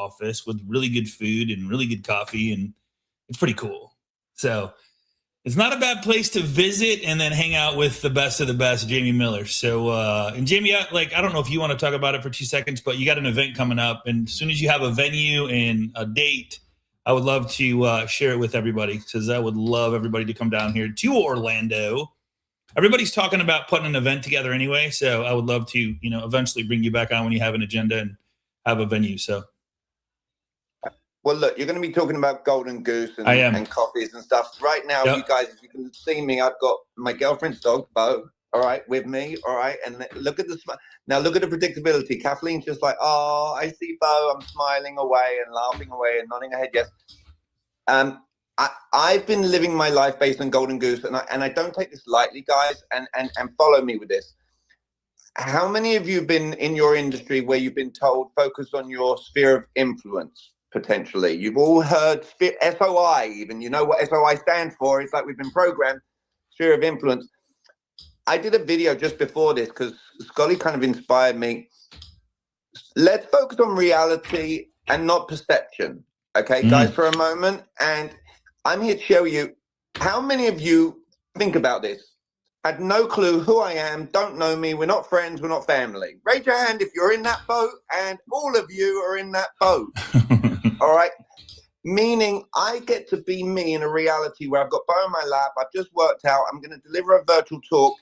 office with really good food and really good coffee, and it's pretty cool. So it's not a bad place to visit and then hang out with the best of the best, Jamie Miller. So, and Jamie, I don't know if you want to talk about it for 2 seconds, but you got an event coming up, and as soon as you have a venue and a date, I would love to share it with everybody, because I would love everybody to come down here to Orlando. Everybody's talking about putting an event together anyway, so I would love to, eventually bring you back on when you have an agenda and have a venue. So. Well, look, you're going to be talking about Golden Goose and coffees and stuff. Right now, You guys, if you can see me, I've got my girlfriend's dog, Bo, all right, with me, all right? And look at the now look at the predictability. Kathleen's just like, oh, I see Bo. I'm smiling away and laughing away and nodding her head, yes. I've been living my life based on Golden Goose, and I don't take this lightly, guys, and follow me with this. How many of you have been in your industry where you've been told focus on your sphere of influence? Potentially, you've all heard SOI, even you know what SOI stands for. It's like we've been programmed, sphere of influence. I did a video just before this because Scotty kind of inspired me. Let's focus on reality and not perception, okay, guys, for a moment. And I'm here to show you how many of you think about this. Had no clue who I am, don't know me, we're not friends, we're not family. Raise your hand if you're in that boat, and all of you are in that boat. All right, meaning I get to be me in a reality where I've got Bo in my lap. I've just worked out. I'm going to deliver a virtual talk.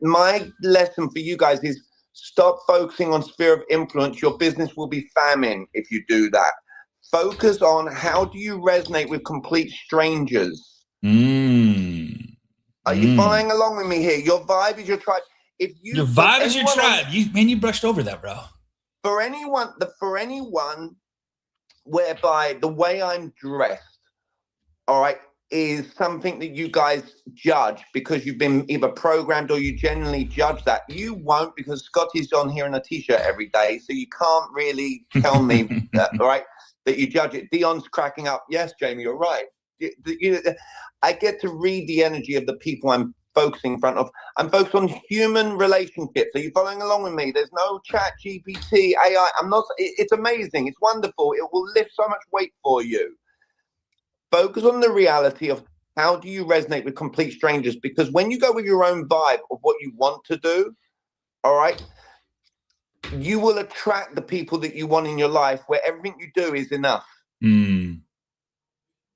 My lesson for you guys is stop focusing on sphere of influence. Your business will be famine if you do that. Focus on how do you resonate with complete strangers. Are you following along with me here? Your vibe is your tribe. Your vibe is your tribe. You brushed over that, bro. For anyone whereby the way I'm dressed, all right, is something that you guys judge because you've been either programmed or you genuinely judge that. You won't, because Scotty's on here in a t-shirt every day, so you can't really tell me all right, that you judge it. Dion's cracking up. Yes, Jamie, you're right. I get to read the energy of the people I'm focusing in front of. I'm focused on human relationships. Are you following along with me? There's no chat, GPT, AI. It's amazing. It's wonderful. It will lift so much weight for you. Focus on the reality of how do you resonate with complete strangers? Because when you go with your own vibe of what you want to do, all right, you will attract the people that you want in your life where everything you do is enough.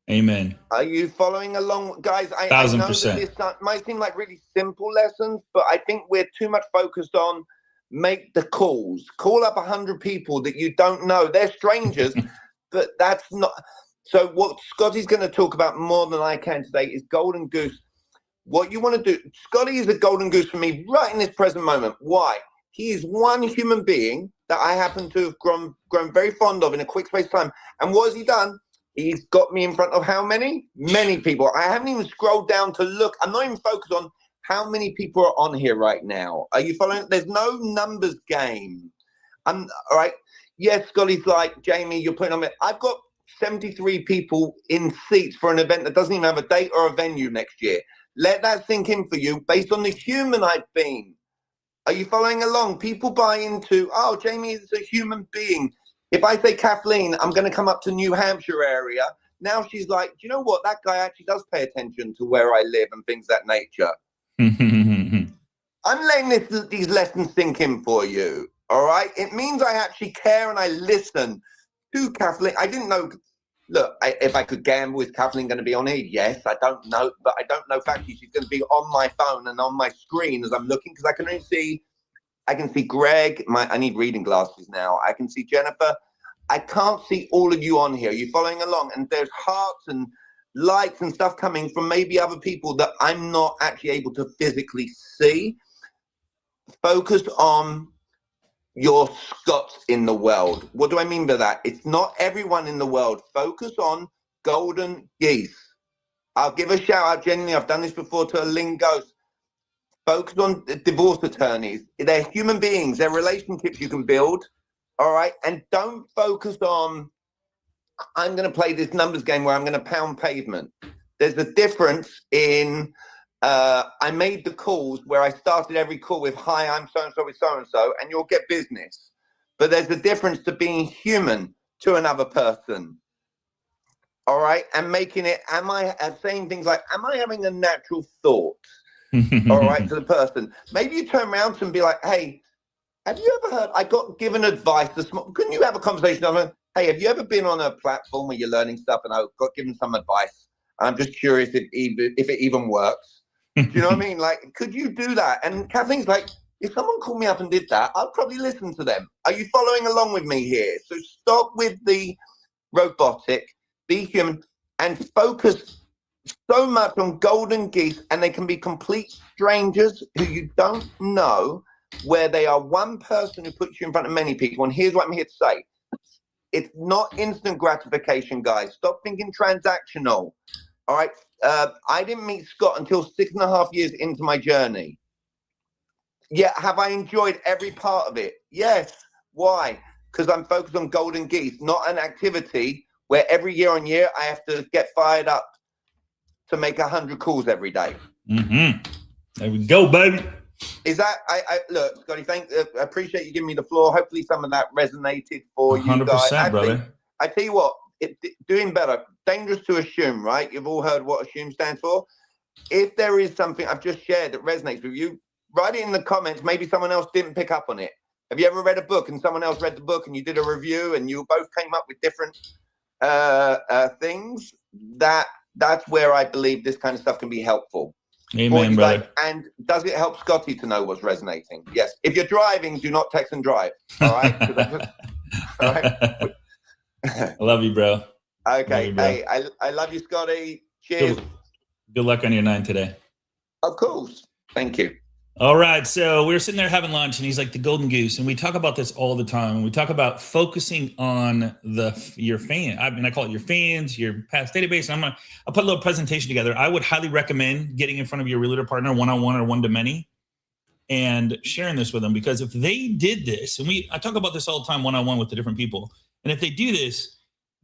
Amen. Are you following along, guys? I know 1000%. that this might seem like really simple lessons, but I think we're too much focused on make the calls. Call up 100 people that you don't know. They're strangers, but that's not. So what Scotty's going to talk about more than I can today is Golden Goose. What you want to do, Scotty is a Golden Goose for me right in this present moment. Why? He is one human being that I happen to have grown very fond of in a quick space of time. And what has he done? He's got me in front of how many? Many people. I haven't even scrolled down to look. I'm not even focused on how many people are on here right now. Are you following? There's no numbers game. All right. Yes, Scotty's like, Jamie, you're putting on it. I've got 73 people in seats for an event that doesn't even have a date or a venue next year. Let that sink in for you based on the human I've been. Are you following along? People buy into, oh, Jamie is a human being. If I say, Kathleen, I'm going to come up to New Hampshire area, now she's like, do you know what? That guy actually does pay attention to where I live and things of that nature. I'm letting these lessons sink in for you, all right? It means I actually care and I listen to Kathleen. I didn't know, look, if I could gamble, is Kathleen going to be on here? Yes, I don't know, but I don't know factually she's going to be on my phone and on my screen as I'm looking, because I can see Greg. I need reading glasses now. I can see Jennifer. I can't see all of you on here. You're following along, and there's hearts and likes and stuff coming from maybe other people that I'm not actually able to physically see. Focus on your Scots in the world. What do I mean by that? It's not everyone in the world. Focus on Golden Geese. I'll give a shout out, genuinely. I've done this before to a Lingos. Focus on divorce attorneys. They're human beings. They're relationships you can build. All right. And don't focus on, I'm going to play this numbers game where I'm going to pound pavement. There's a difference in, I made the calls where I started every call with, hi, I'm so-and-so with so-and-so, and you'll get business. But there's a difference to being human. to another person? All right. And making it, saying things like, am I having a natural thought? All right, to the person. Maybe you turn around and be like, hey, have you ever heard, I got given advice this morning. Couldn't you have a conversation on, hey, have you ever been on a platform where you're learning stuff and I got given some advice? I'm just curious if it even works. Do you know what I mean? Like, could you do that? And Kathleen's like, if someone called me up and did that, I'd probably listen to them. Are you following along with me here? So stop with the robotic, be human, and focus so much on Golden Geese, and they can be complete strangers who you don't know, where they are one person who puts you in front of many people. And here's what I'm here to say. It's not instant gratification, guys. Stop thinking transactional. All right. I didn't meet Scott until 6.5 years into my journey. Yeah. Have I enjoyed every part of it? Yes. Why? Because I'm focused on Golden Geese, not an activity where every year on year I have to get fired up to make 100 calls every day. Mm-hmm. There we go, baby. Is that, look, Scotty, I appreciate you giving me the floor. Hopefully some of that resonated for you guys. 100%, brother. I tell you what, doing better, dangerous to assume, right? You've all heard what assume stands for. If there is something I've just shared that resonates with you, write it in the comments. Maybe someone else didn't pick up on it. Have you ever read a book and someone else read the book and you did a review and you both came up with different things? That's where I believe this kind of stuff can be helpful. Amen, brother. Like, and does it help Scotty to know what's resonating? Yes. If you're driving, do not text and drive. All right. All right. I love you, bro. Okay. You, bro. Hey, I love you, Scotty. Cheers. Good luck on your 9 today. Of course. Thank you. All right. So we were sitting there having lunch and he's like, the Golden Goose. And we talk about this all the time. We talk about focusing on your fan. I mean, I call it your fans, your past database. And I'll put a little presentation together. I would highly recommend getting in front of your realtor partner one-on-one or one-to-many and sharing this with them, because if they did this, and I talk about this all the time one-on-one with the different people. And if they do this,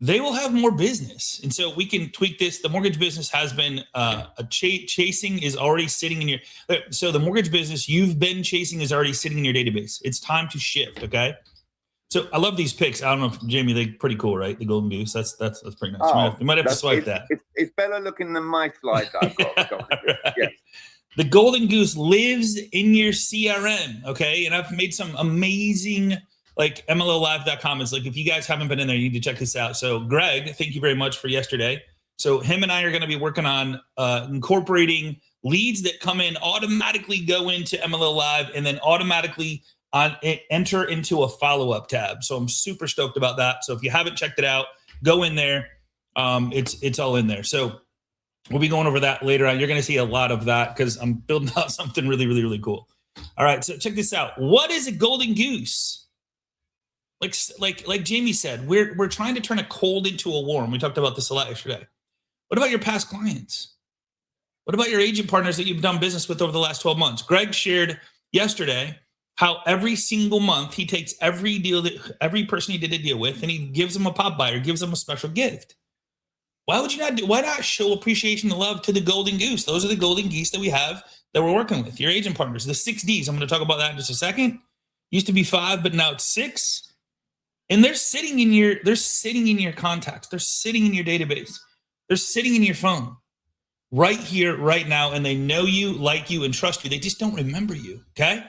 they will have more business. And so we can tweak this. The mortgage business has been chasing is already sitting in your, so the mortgage business you've been chasing is already sitting in your database. It's time to shift. Okay. So I love these picks. I don't know if Jamie, they're pretty cool, right? The Golden Goose. That's pretty nice. Oh, you might have to swipe that. It's better looking than my slide that I've got. Right. Yes. The Golden Goose lives in your CRM. Okay. And I've made some amazing, like MLOlive.com. It's like, if you guys haven't been in there, you need to check this out. So Greg, thank you very much for yesterday. So him and I are going to be working on incorporating leads that come in, automatically go into MLO Live, and then automatically enter into a follow-up tab. So I'm super stoked about that. So if you haven't checked it out, go in there. It's all in there. So we'll be going over that later on. You're going to see a lot of that because I'm building out something really, really, really cool. All right. So check this out. What is a Golden Goose? Like Jamie said, we're trying to turn a cold into a warm. We talked about this a lot yesterday. What about your past clients? What about your agent partners that you've done business with over the last 12 months? Greg shared yesterday how every single month he takes every person he did a deal with and he gives them a pop buy or gives them a special gift. Why not show appreciation and love to the Golden Goose? Those are the Golden Geese that we have that we're working with, your agent partners, the 6 Ds. I'm going to talk about that in just a second. Used to be 5, but now it's 6. And they're sitting in your contacts. They're sitting in your database. They're sitting in your phone right here, right now. And they know you, like you, and trust you. They just don't remember you. Okay.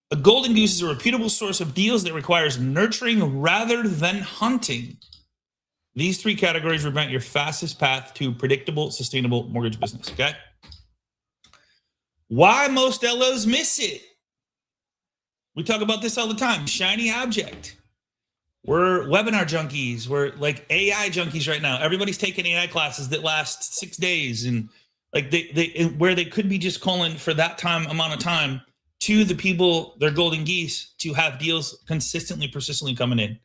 A Golden Goose is a reputable source of deals that requires nurturing rather than hunting. These 3 categories represent your fastest path to predictable, sustainable mortgage business. Okay. Why most LOs miss it? We talk about this all the time. Shiny object. We're webinar junkies. We're like AI junkies right now. Everybody's taking AI classes that last 6 days, and like where they could be just calling for that amount of time to the people, their Golden Geese, to have deals consistently, persistently coming in.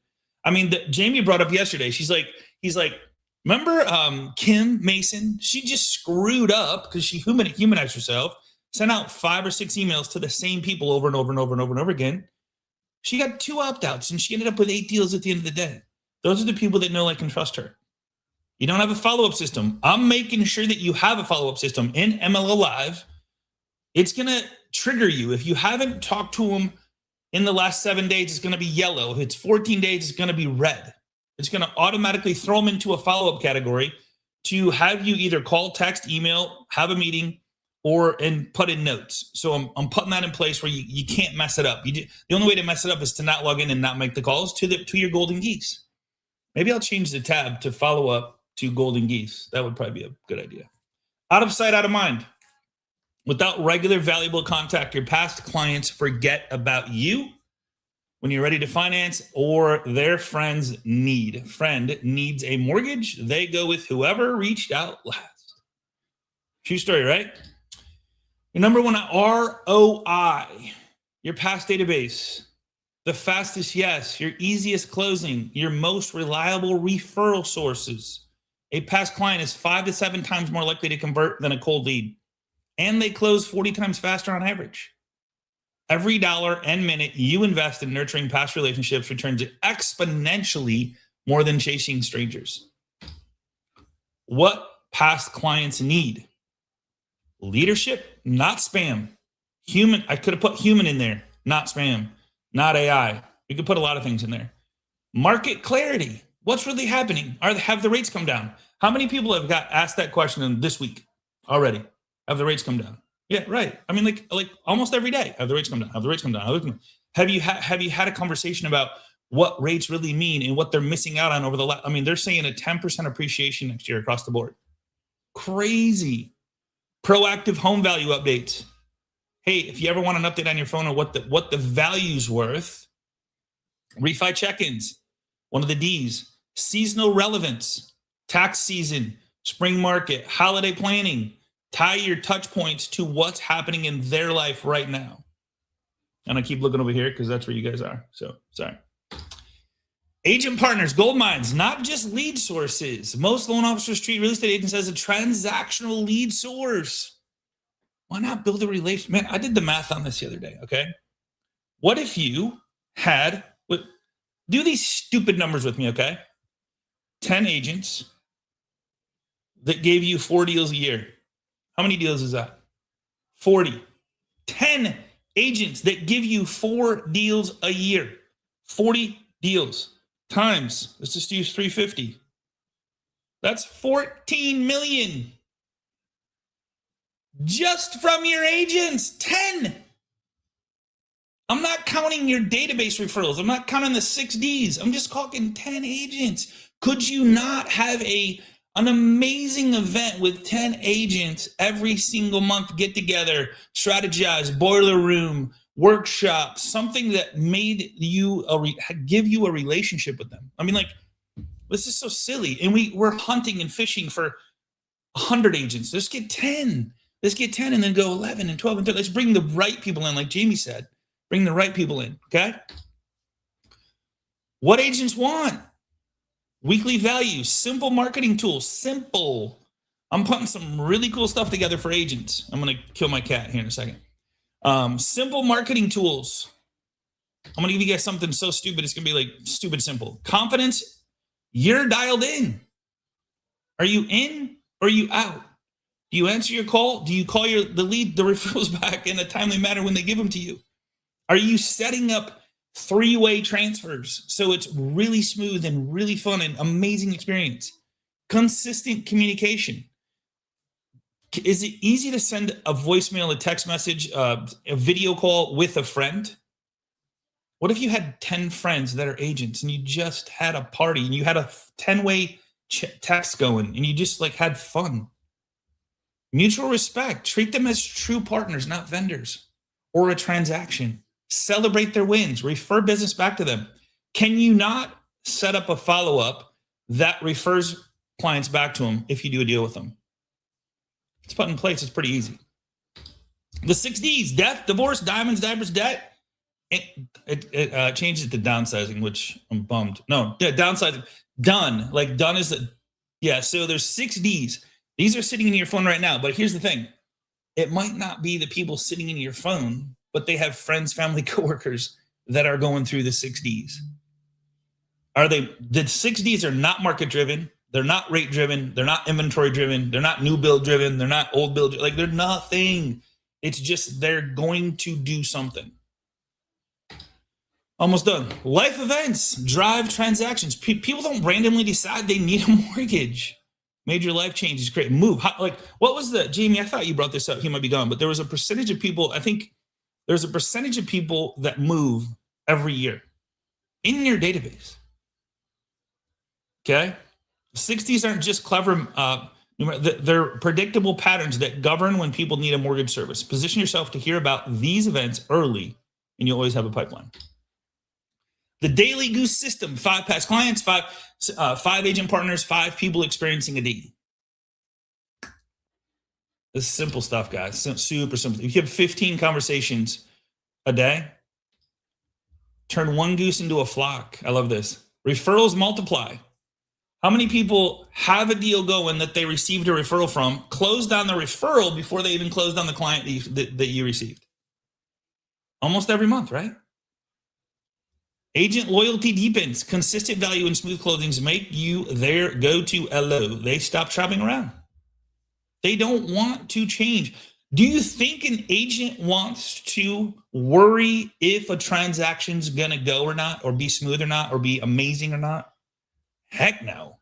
I mean, Jamie brought up yesterday. He's like, remember Kim Mason? She just screwed up because she humanized herself. Sent out 5 or 6 emails to the same people over and over and over and over and over again. She got 2 opt-outs and she ended up with 8 deals at the end of the day. Those are the people that know, like, and trust her. You don't have a follow-up system. I'm making sure that you have a follow-up system in MLO Live. It's going to trigger you. If you haven't talked to them in the last 7 days, it's going to be yellow. If it's 14 days, it's going to be red. It's going to automatically throw them into a follow-up category to have you either call, text, email, have a meeting, and put in notes. So I'm putting that in place where you can't mess it up. The only way to mess it up is to not log in and not make the calls to your Golden Geese. Maybe I'll change the tab to follow up to Golden Geese. That would probably be a good idea. Out of sight, out of mind. Without regular, valuable contact, your past clients forget about you when you're ready to finance or their friend needs a mortgage. They go with whoever reached out last. True story, right? Your number one ROI, your past database, the fastest yes, your easiest closing, your most reliable referral sources. A past client is 5 to 7 times more likely to convert than a cold lead. And they close 40 times faster on average. Every dollar and minute you invest in nurturing past relationships returns exponentially more than chasing strangers. What past clients need? Leadership, not spam. Human, I could have put human in there, not spam, not AI. We could put a lot of things in there. Market clarity. What's really happening? Have the rates come down? How many people have got asked that question this week already? Have the rates come down? Yeah, right. I mean, like almost every day. Have the rates come down? Have the rates come down? Have you had a conversation about what rates really mean and what they're missing out on over the last? I mean, they're saying a 10% appreciation next year across the board. Crazy. Proactive home value updates. Hey, if you ever want an update on your phone on what the value's worth, refi check-ins. One of the D's. Seasonal relevance. Tax season. Spring market. Holiday planning. Tie your touch points to what's happening in their life right now. And I keep looking over here because that's where you guys are. So, sorry. Agent partners, gold mines, not just lead sources. Most loan officers treat real estate agents as a transactional lead source. Why not build a relationship? Man, I did the math on this the other day, okay? What if you had, do these stupid numbers with me, okay? 10 agents that gave you 4 deals a year. How many deals is that? 40. 10 agents that give you 4 deals a year. 40 deals times, let's just use 350. That's 14 million. Just from your agents, 10. I'm not counting your database referrals. I'm not counting the 6 Ds. I'm just talking 10 agents. Could you not have an amazing event with 10 agents every single month, get together, strategize, boiler room, workshop, something that made you give you a relationship with them? I mean, like, this is so silly. And we're hunting and fishing for 100 agents. Let's get 10. Let's get 10 and then go 11 and 12 and 13. Let's bring the right people in, like Jamie said. Bring the right people in, okay? What agents want? Weekly value, simple marketing tools, simple. I'm putting some really cool stuff together for agents. I'm going to kill my cat here in a second. Simple marketing tools. I'm going to give you guys something so stupid. It's going to be like stupid simple. Confidence, you're dialed in. Are you in or are you out? Do you answer your call? Do you call the referrals back in a timely manner when they give them to you? Are you setting up 3-way transfers so it's really smooth and really fun and amazing experience? Consistent communication. Is it easy to send a voicemail, a text message, a video call with a friend? What if you had 10 friends that are agents and you just had a party and you had a 10-way text going and you just like had fun? Mutual respect. Treat them as true partners, not vendors or a transaction. Celebrate their wins. Refer business back to them. Can you not set up a follow-up that refers clients back to them if you do a deal with them? It's put in place. It's pretty easy. The 6 Ds: death, divorce, diamonds, diapers, debt. It changes it to downsizing, which I'm bummed. No, downsizing. Done. Like done is the, yeah. So there's 6 Ds. These are sitting in your phone right now. But here's the thing. It might not be the people sitting in your phone, but they have friends, family, coworkers that are going through the 6 Ds. The 6 Ds are not market driven. They're not rate driven. They're not inventory driven. They're not new build driven. They're not old build. Like they're nothing. It's just they're going to do something. Almost done. Life events drive transactions. People don't randomly decide they need a mortgage. Major life changes create move. What was the Jamie? I thought you brought this up. He might be gone, but there was a percentage of people. I think there's a percentage of people that move every year in your database. Okay, 60s aren't just clever. They're predictable patterns that govern when people need a mortgage service. Position yourself to hear about these events early, and you always have a pipeline. The Daily Goose system: 5 past clients, 5 agent partners, 5 people experiencing a deed. This is simple stuff, guys. Super simple. If you have 15 conversations a day, turn one goose into a flock. I love this. Referrals multiply. How many people have a deal going that they received a referral from, closed on the referral before they even closed on the client that you received? Almost every month, right? Agent loyalty deepens. Consistent value and smooth closings make you their go-to LO. They stop shopping around. They don't want to change. Do you think an agent wants to worry if a transaction's going to go or not, or be smooth or not, or be amazing or not? Heck no.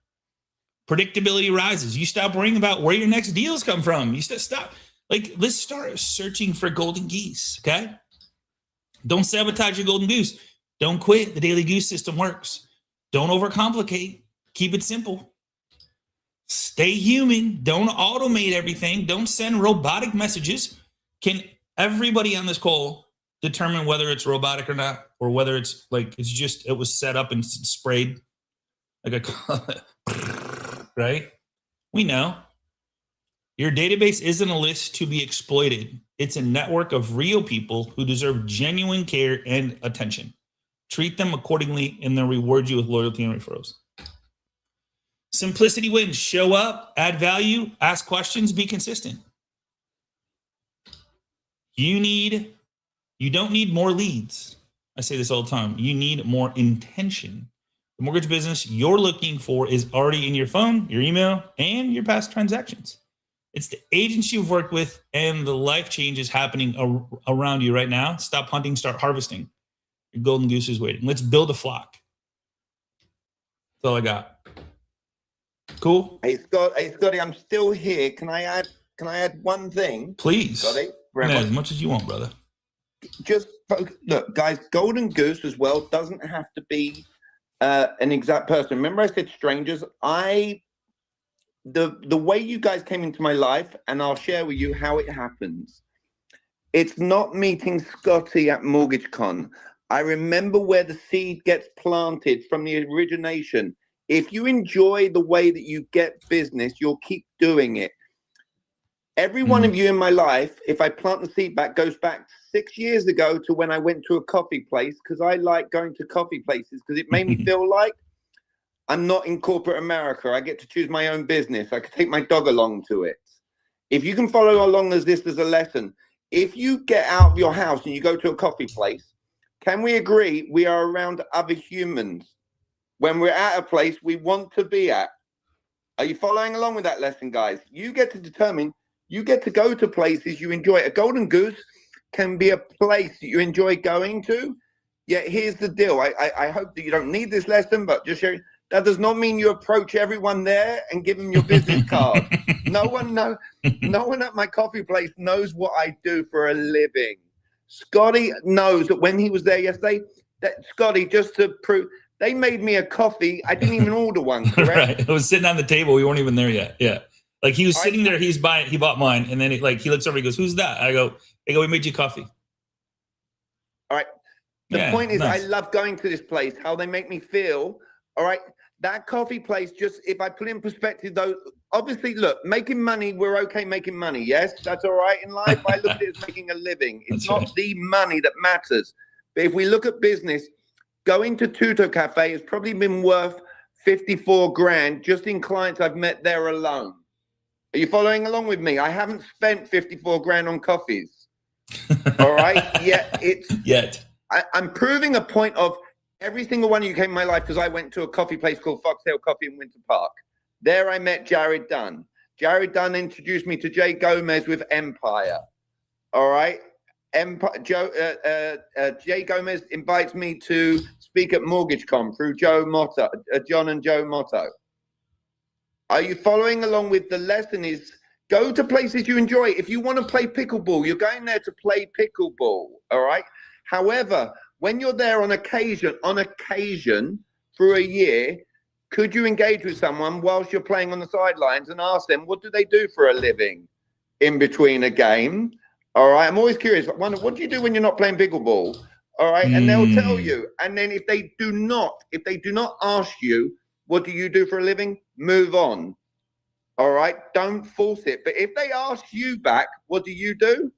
Predictability rises. You stop worrying about where your next deals come from. You stop. Let's start searching for golden geese, okay? Don't sabotage your golden goose. Don't quit. The Daily Goose system works. Don't overcomplicate. Keep it simple. Stay human. Don't automate everything. Don't send robotic messages. Can everybody on this call determine whether it's robotic or not, or whether it's it was set up and sprayed like a right? We know. Your database isn't a list to be exploited. It's a network of real people who deserve genuine care and attention. Treat them accordingly, and they'll reward you with loyalty and referrals. Simplicity wins. Show up, add value, ask questions, be consistent. You don't need more leads. I say this all the time. You need more intention. The mortgage business you're looking for is already in your phone, your email, and your past transactions. It's the agents you've worked with and the life changes happening around you right now. Stop hunting, start harvesting. Your golden goose is waiting. Let's build a flock. That's all I got. Cool. Hey Scotty, I'm still here. Can I add one thing? Please. Scotty, as much as you want, brother. Just look, guys. Golden Goose as well doesn't have to be an exact person. Remember, I said strangers. The way you guys came into my life, and I'll share with you how it happens. It's not meeting Scotty at MortgageCon. I remember where the seed gets planted from the origination. If you enjoy the way that you get business, you'll keep doing it. Every one of you in my life, if I plant the seed back, goes back 6 years ago to when I went to a coffee place, because I like going to coffee places because it made me feel like I'm not in corporate America. I get to choose my own business. I can take my dog along to it. If you can follow along as this as a lesson, if you get out of your house and you go to a coffee place, can we agree we are around other humans? When we're at a place we want to be at. Are you following along with that lesson, guys? You get to determine, you get to go to places you enjoy. A golden goose can be a place that you enjoy going to. Yet here's the deal. I hope that you don't need this lesson, but just share. That does not mean you approach everyone there and give them your business card. No one at my coffee place knows what I do for a living. Scotty knows that when he was there yesterday, that Scotty, just to prove, they made me a coffee. I didn't even order one, correct? Right. It was sitting on the table. We weren't even there yet. Yeah. Like he was sitting there, he bought mine. And then he looks over, he goes, "Who's that?" I go, "We made you coffee." All right. The point is, nice. I love going to this place, how they make me feel. All right. That coffee place, just if I put in perspective, though, obviously, look, making money, we're okay making money. Yes, that's all right in life. I look at it as making a living. It's not the money that matters. But if we look at business, going to Tuto Cafe has probably been worth 54 grand just in clients I've met there alone. Are you following along with me? I haven't spent 54 grand on coffees. All right. I'm proving a point of every single one of you came in my life because I went to a coffee place called Foxtail Coffee in Winter Park. There I met Jared Dunn. Jared Dunn introduced me to Jay Gomez with Empire. All right. Jay Gomez invites me to speak at MortgageCon through John and Joe Motto. Are you following along with the lesson? Is go to places you enjoy. If you want to play pickleball, you're going there to play pickleball. All right. However, when you're there on occasion through a year, could you engage with someone whilst you're playing on the sidelines and ask them, what do they do for a living in between a game? All right. I'm always curious. I wonder, what do you do when you're not playing pickleball? All right. And they'll tell you. And then if they do not ask you, what do you do for a living? Move on. All right. Don't force it. But if they ask you back, what do you do?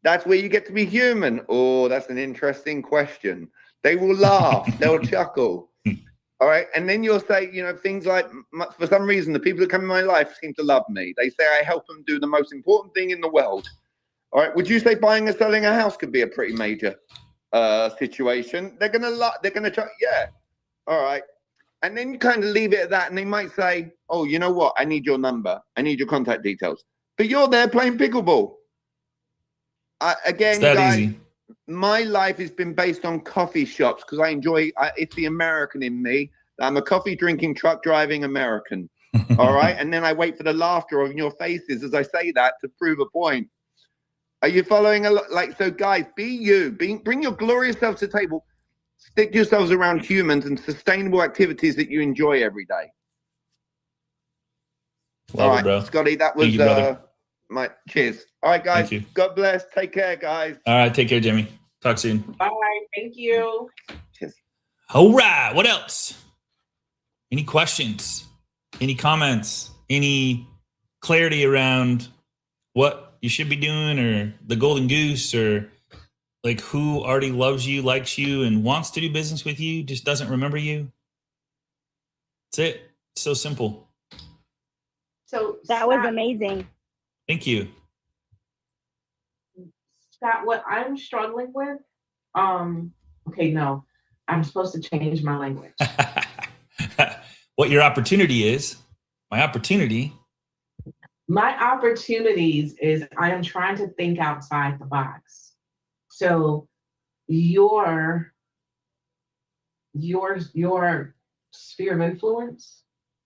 That's where you get to be human. Oh, that's an interesting question. They will laugh. They'll chuckle. All right. And then you'll say, things like, for some reason, the people who come in my life seem to love me. They say I help them do the most important thing in the world. All right. Would you say buying and selling a house could be a pretty major situation? They're going to try. Yeah. All right. And then you kind of leave it at that. And they might say, oh, you know what? I need your number. I need your contact details. But you're there playing pickleball. Again, guys, easy. My life has been based on coffee shops because I enjoy it's the American in me. I'm a coffee drinking, truck driving American. All right. And then I wait for the laughter on your faces as I say that to prove a point. Are you following so guys, be you, bring your glorious selves to the table. Stick yourselves around humans and sustainable activities that you enjoy every day. Love it, bro. Scotty, that was my cheers. All right, guys. God bless. Take care, guys. All right. Take care, Jimmy. Talk soon. Bye. Thank you. Cheers. All right. What else? Any questions? Any comments? Any clarity around what you should be doing, or the Golden Goose, or like who already loves you, likes you, and wants to do business with you, just doesn't remember you? That's it. It's so simple. So that was amazing. Thank you. Scott, what I'm struggling with, okay, no, I'm supposed to change my language. What your opportunity is, my opportunities is I am trying to think outside the box. So your sphere of influence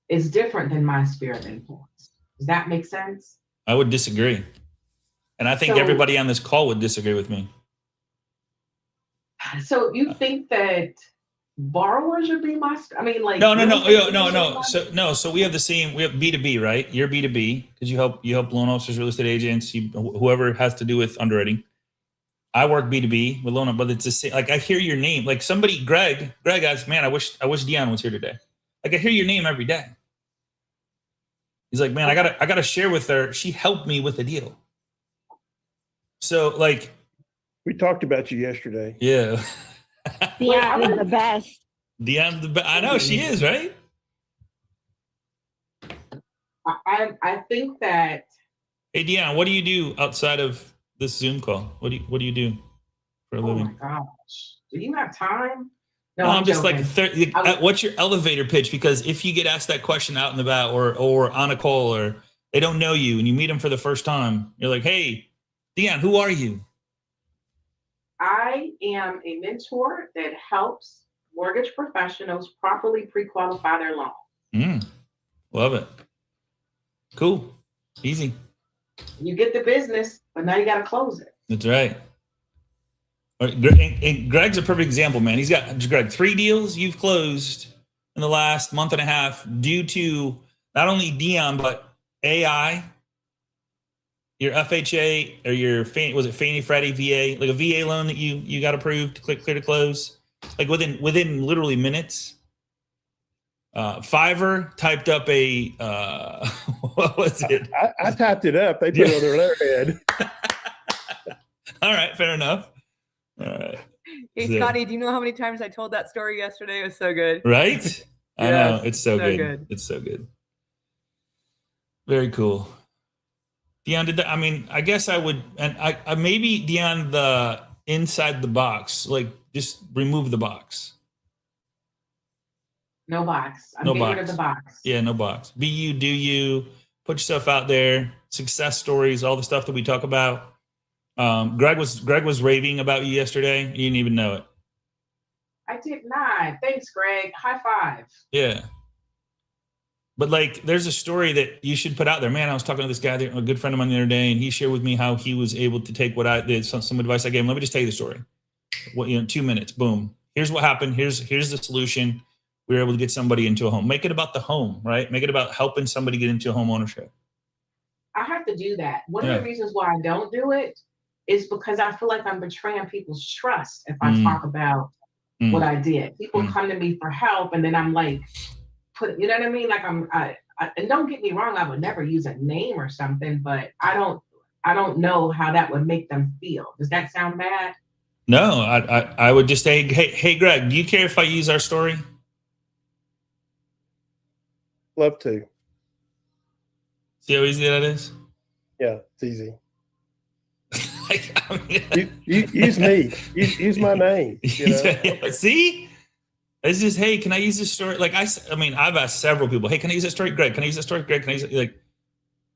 is different than my sphere of influence. Does that make sense? I would disagree. And I think everybody on this call would disagree with me. So you think that borrowers would be my, No. So we have the same, we have B2B, right? You're B2B because you help loan officers, real estate agents, whoever has to do with underwriting. I work B2B with loan, but it's the same. Like I hear your name, like somebody, Greg asks, man, I wish Dion was here today. Like I hear your name every day. He's like, man, I gotta share with her. She helped me with a deal. So like, we talked about you yesterday. Yeah. Dion is the best. Dion's the best. I know she is, right? I think that. Hey, Dion, what do you do outside of this Zoom call? What do you do for a living? Oh my gosh. Do you have time? No, I'm just joking. What's your elevator pitch? Because if you get asked that question out and about or on a call, or they don't know you and you meet them for the first time, you're like, hey, Dion, who are you? I am a mentor that helps mortgage professionals properly pre-qualify their loan. Love it. Cool. Easy. You get the business, but now you got to close it. That's right. And Greg's a perfect example, man. He's got, Greg, 3 deals you've closed in the last month and a half due to not only Dion, but AI, your FHA, or your Fannie Freddie VA, like a VA loan that you got approved, clear to close, like within literally minutes. Fiverr typed up a what was it? I typed it up. They put it on their letterhead. All right, fair enough. All right. Hey, Scotty, do you know how many times I told that story yesterday? It was so good. Right? I know. It's so good. good. It's so good. Very cool. Dion, did that? I mean, I guess I would, and I maybe Dion, the inside the box, like just remove the box. No box. I'm no getting box. rid of the box. Yeah, no box. Be you, do you, put yourself out there, success stories, all the stuff that we talk about. Greg was raving about you yesterday. You didn't even know it. I did not. Thanks, Greg. High five. Yeah. But like, there's a story that you should put out there. Man, I was talking to this guy, a good friend of mine the other day, and he shared with me how he was able to take what I did, some advice I gave him. Let me just tell you the story. 2 minutes, boom. Here's what happened. Here's the solution. We were able to get somebody into a home. Make it about the home, right? Make it about helping somebody get into home ownership. I have to do that. One of the reasons why I don't do it is because I feel like I'm betraying people's trust if I talk about what I did. People come to me for help, and then I'm like, you know what I mean? Like and don't get me wrong, I would never use a name or something, but I don't know how that would make them feel. Does that sound bad? No, I would just say, hey, Greg, do you care if I use our story? Love to. See how easy that is? Yeah, it's easy. I mean, Use me. Use my name. You know? Yeah, see? It's just, hey, can I use this story? Like, I mean, I've asked several people, hey, can I use that story? Greg, can I use that story? Greg, can I use it? Like,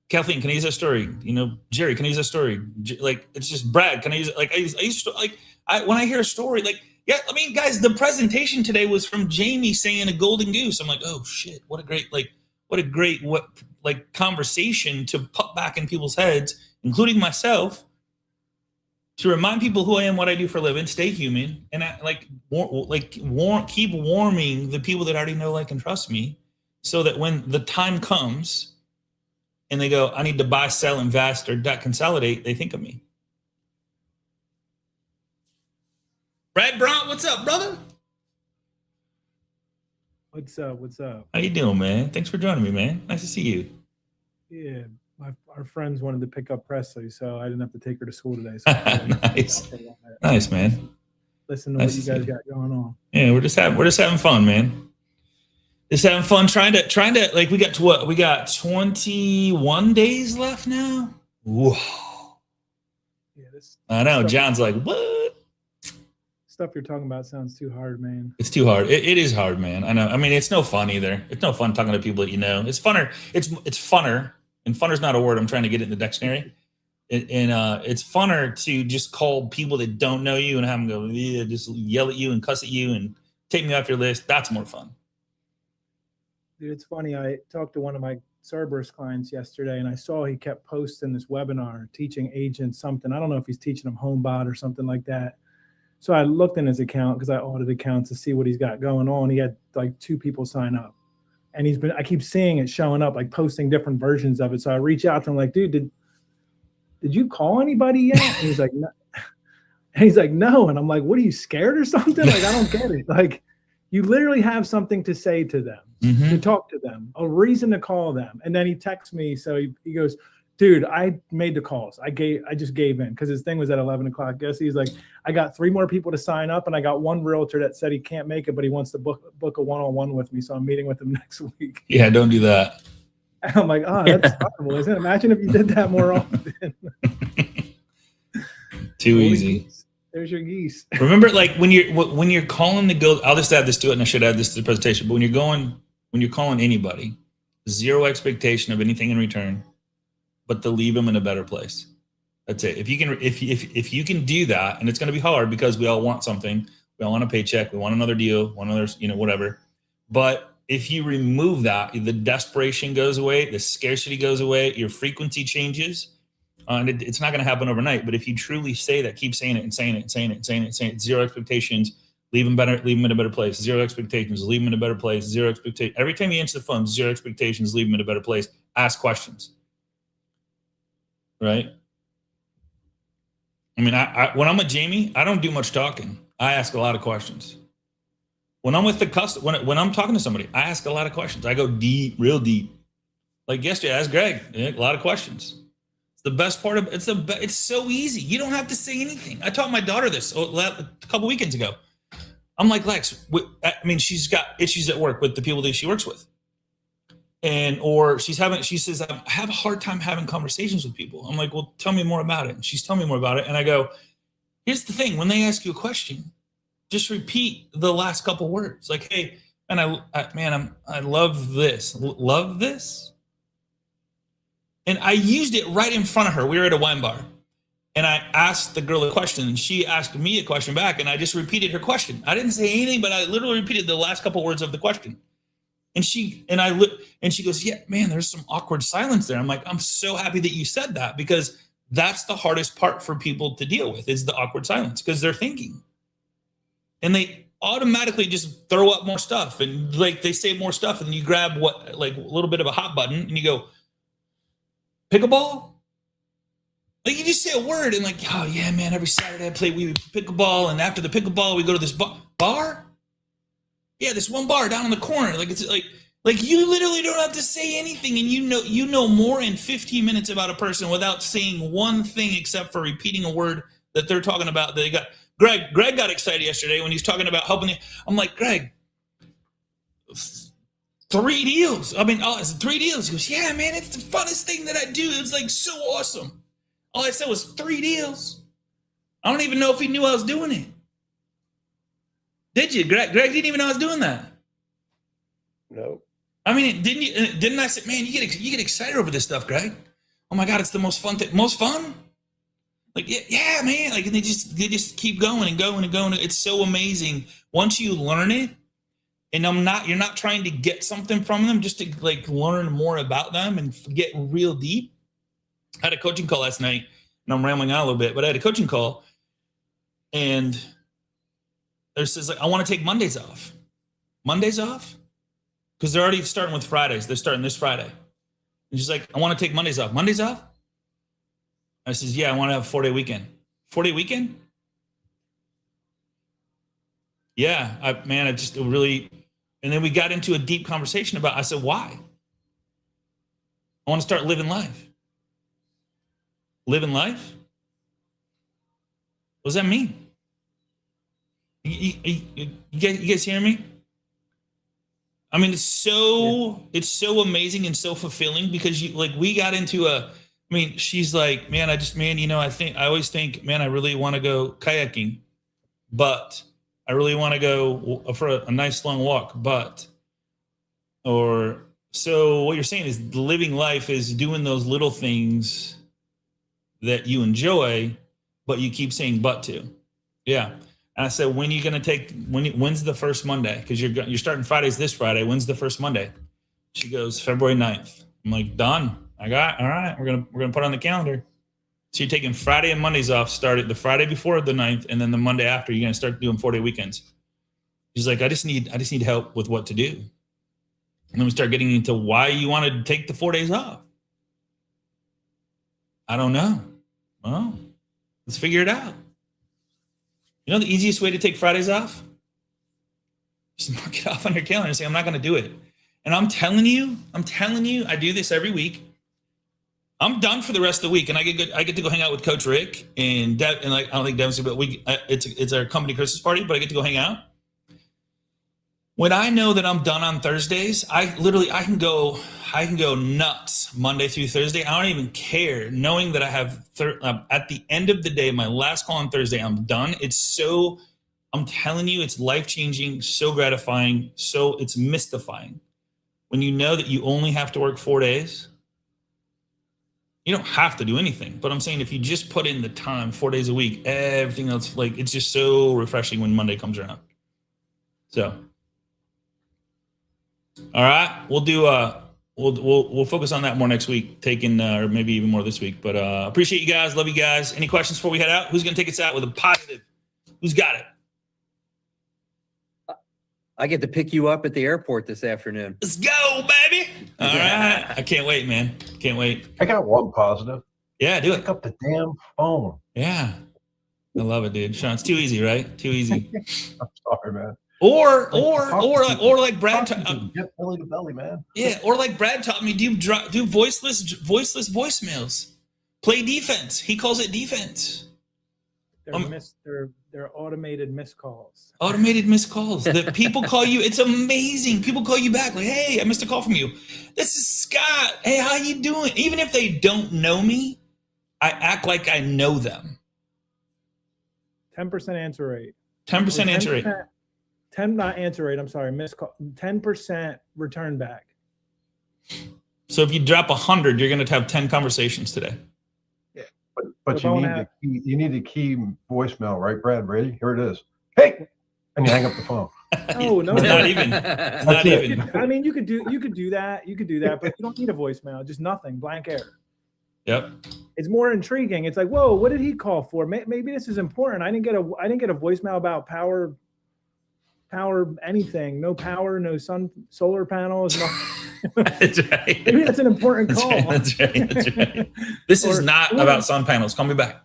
Kathleen, can I use that story? You know, Jerry, can I use that story? Like, it's just Brad, can I use it? Like, I used to, like, when I hear a story, like, yeah, I mean, guys, the presentation today was from Jamie saying a golden goose. I'm like, oh shit, what a great conversation to put back in people's heads, including myself, to remind people who I am, what I do for a living, stay human, and keep warming the people that already know, like, and trust me, so that when the time comes and they go, I need to buy, sell, invest, or debt consolidate, they think of me. Brad Bront, what's up, brother? What's up? What's up? How you doing, man? Thanks for joining me, man. Nice to see you. Yeah, our friends wanted to pick up Presley, so I didn't have to take her to school today. So Nice. Nice, man. Listen to Nice what you guys got going on. Yeah, we're just having fun, man. Just having fun, trying to like, we got 21 days left now. Whoa. Yeah, this I know. John's like, what? stuff you're talking about sounds too hard, man. It's too hard. It is hard, man. I know. I mean, it's no fun either. It's no fun talking to people that you know. It's funner. It's funner, and funner's not a word. I'm trying to get it in the dictionary. It's funner to just call people that don't know you and have them go, yeah, just yell at you and cuss at you and take me off your list. That's more fun. Dude, it's funny. I talked to one of my Cerberus clients yesterday, and I saw he kept posting this webinar teaching agents something. I don't know if he's teaching them HomeBot or something like that. So I looked in his account because I audit accounts to see what he's got going on. He had like 2 people sign up, and I keep seeing it showing up, like posting different versions of it. So I reach out to him like, dude, did you call anybody yet? And he's like, no. And he's like, no. And I'm like, what, are you scared or something? Like, I don't get it. Like, you literally have something to say to them, to talk to them, a reason to call them. And then he texts me. So he goes, dude, I made the calls. I just gave in because his thing was at 11 o'clock. Guess he's like, I got 3 more people to sign up, and I got 1 realtor that said he can't make it, but he wants to book a one-on-one with me. So I'm meeting with him next week. Yeah, don't do that. And I'm like, oh, that's horrible, isn't it? Imagine if you did that more often. Too easy. Geese. There's your geese. Remember, like when you're calling the go, I'll just add this to it, and I should add this to the presentation. But when you're calling anybody, 0 expectation of anything in return, but to leave them in a better place. That's it. If you can do that, and it's going to be hard because we all want something. We all want a paycheck. We want another deal, one other, whatever. But if you remove that, the desperation goes away, the scarcity goes away, your frequency changes. And it's not going to happen overnight. But if you truly say that, keep saying it and saying it and saying it and saying it and saying it, 0 expectations, leave them in a better place. 0 expectations, leave them in a better place. 0 expectations. Every time you answer the phone, 0 expectations, leave them in a better place. Ask questions. Right? I mean, when I'm with Jamie, I don't do much talking. I ask a lot of questions. When I'm with the customer, when I'm talking to somebody, I ask a lot of questions. I go deep, real deep. Like yesterday, I asked Greg a lot of questions. It's the best part of it's so easy. You don't have to say anything. I taught my daughter this a couple weekends ago. I'm like, Lex, I mean, she's got issues at work with the people that she works with. She says, I have a hard time having conversations with people. I'm like, well, tell me more about it. And she's telling me more about it. And I go, here's the thing. When they ask you a question, just repeat the last couple words. Like, hey, and I love this. Love this. And I used it right in front of her. We were at a wine bar. And I asked the girl a question, and she asked me a question back, and I just repeated her question. I didn't say anything, but I literally repeated the last couple words of the question. And she goes, yeah, man, there's some awkward silence there. I'm like, I'm so happy that you said that, because that's the hardest part for people to deal with, is the awkward silence, because they're thinking. And they automatically just throw up more stuff, and like they say more stuff, and you grab like a little bit of a hot button and you go, pickleball? Like you just say a word and like, oh yeah, man, every Saturday I play pickleball, and after the pickleball we go to this bar. Yeah, this one bar down in the corner. Like it's like you literally don't have to say anything, and you know more in 15 minutes about a person without saying one thing except for repeating a word that they're talking about. That they got. Greg got excited yesterday when he's talking about helping. I'm like, Greg, 3 deals. I mean, oh, it's 3 deals. He goes, yeah, man, it's the funnest thing that I do. It's like so awesome. All I said was 3 deals. I don't even know if he knew I was doing it. Did you? Greg didn't even know I was doing that. No. I mean, didn't I say, man, you get excited over this stuff, Greg? Oh my God, it's the most fun thing. Most fun? Like, yeah, man. Like, and they just keep going and going and going. It's so amazing. Once you learn it, and you're not trying to get something from them, just to like learn more about them and get real deep. I had a coaching call last night, and I'm rambling on a little bit, but I had a coaching call, and there says, like, I want to take Mondays off. Mondays off? Because they're already starting with Fridays. They're starting this Friday. And she's like, I want to take Mondays off. Mondays off? I says, yeah, I want to have a 4-day weekend. 4-day weekend? Yeah, I just really, and then we got into a deep conversation about, I said, why? I want to start living life. Living life? What does that mean? You guys hear me? I mean, it's so amazing and so fulfilling, because we got into she's like, man, I always think, man, I really want to go kayaking, but I really want to go for a nice long walk, so what you're saying is living life is doing those little things that you enjoy, but you keep saying but to. Yeah. And I said, when are you going to take, when's the first Monday? Because you're starting Fridays this Friday. When's the first Monday? She goes, February 9th. I'm like, done. All right. We're gonna put it on the calendar. So you're taking Friday and Mondays off, started the Friday before the 9th, and then the Monday after, you're going to start doing 4-day weekends. She's like, I just need help with what to do. And then we start getting into why you want to take the 4 days off. I don't know. Well, let's figure it out. You know the easiest way to take Fridays off? Just mark it off on your calendar and say, I'm not going to do it. And I'm telling you, I do this every week. I'm done for the rest of the week, and I get to go hang out with Coach Rick and Dev, and like, I don't think Dev's, but it's our company Christmas party, but I get to go hang out. When I know that I'm done on Thursdays, I can go nuts Monday through Thursday. I don't even care, knowing that I have at the end of the day, my last call on Thursday, I'm done. I'm telling you, it's life-changing, so gratifying, so it's mystifying. When you know that you only have to work 4 days, you don't have to do anything. But I'm saying, if you just put in the time, 4 days a week, everything else, like, it's just so refreshing when Monday comes around. So, all right, we'll do we'll focus on that more next week, or maybe even more this week. But appreciate you guys, love you guys. Any questions before we head out? Who's gonna take us out with a positive? Who's got it? I get to pick you up at the airport this afternoon. Let's go, baby. All right. I can't wait, man. Can't wait. I got one positive. Yeah, do it. Pick up the damn phone. Yeah. I love it, dude. Sean, it's too easy, right? Too easy. I'm sorry, man. Or like Brad get belly to belly, man. Yeah, or like Brad taught me, do voiceless voicemails. Play defense. He calls it defense. They're automated missed calls. Automated missed calls. That people call you. It's amazing. People call you back like, hey, I missed a call from you. This is Scott. Hey, how you doing? Even if they don't know me, I act like I know them. 10% answer rate. 10% answer rate. 10 not answer rate. I'm sorry, missed call. 10% return back. So if you drop 100, you're going to have 10 conversations today. Yeah, but But The you phone need app. you need the key voicemail, right, Brad? Ready? Here it is. Hey, and you hang up the phone. Oh, no. It's not even. It's not it. even. I mean, you could do that. You could do that, but you don't need a voicemail. Just nothing, blank air. Yep. It's more intriguing. It's like, whoa, what did he call for? Maybe this is important. I didn't get a voicemail about power anything. No power, no solar panels. That's right. Maybe that's an important That's call. right. That's right. That's right. This is not about sun panels. Call me back.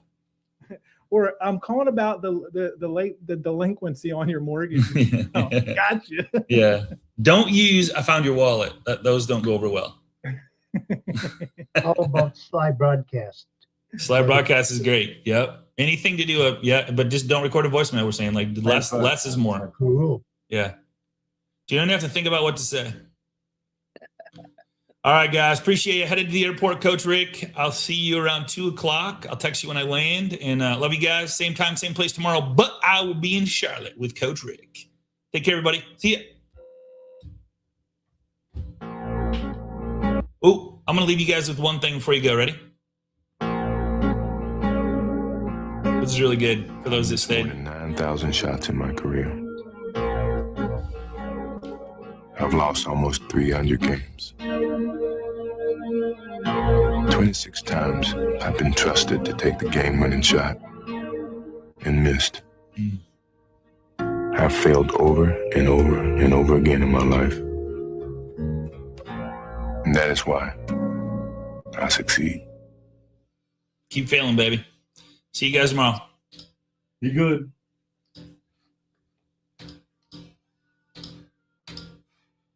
Or I'm calling about the delinquency on your mortgage. Oh, gotcha. Yeah. Don't use I found your wallet. Those don't go over well. How about slide broadcast? Slide broadcast is great. Yep. Anything to do but just don't record a voicemail. We're saying like less is more. Cool. Yeah. You don't have to think about what to say. All right, guys. Appreciate you. Headed to the airport, Coach Rick. I'll see you around 2:00. I'll text you when I land. And love you guys. Same time, same place tomorrow. But I will be in Charlotte with Coach Rick. Take care, everybody. See ya. Oh, I'm going to leave you guys with one thing before you go. Ready? This is really good for those that stayed. More than 9,000 shots in my career. I've lost almost 300 games. 26 times I've been trusted to take the game-winning shot and missed. I've failed over and over and over again in my life. And that is why I succeed. Keep failing, baby. See you guys tomorrow. Be good.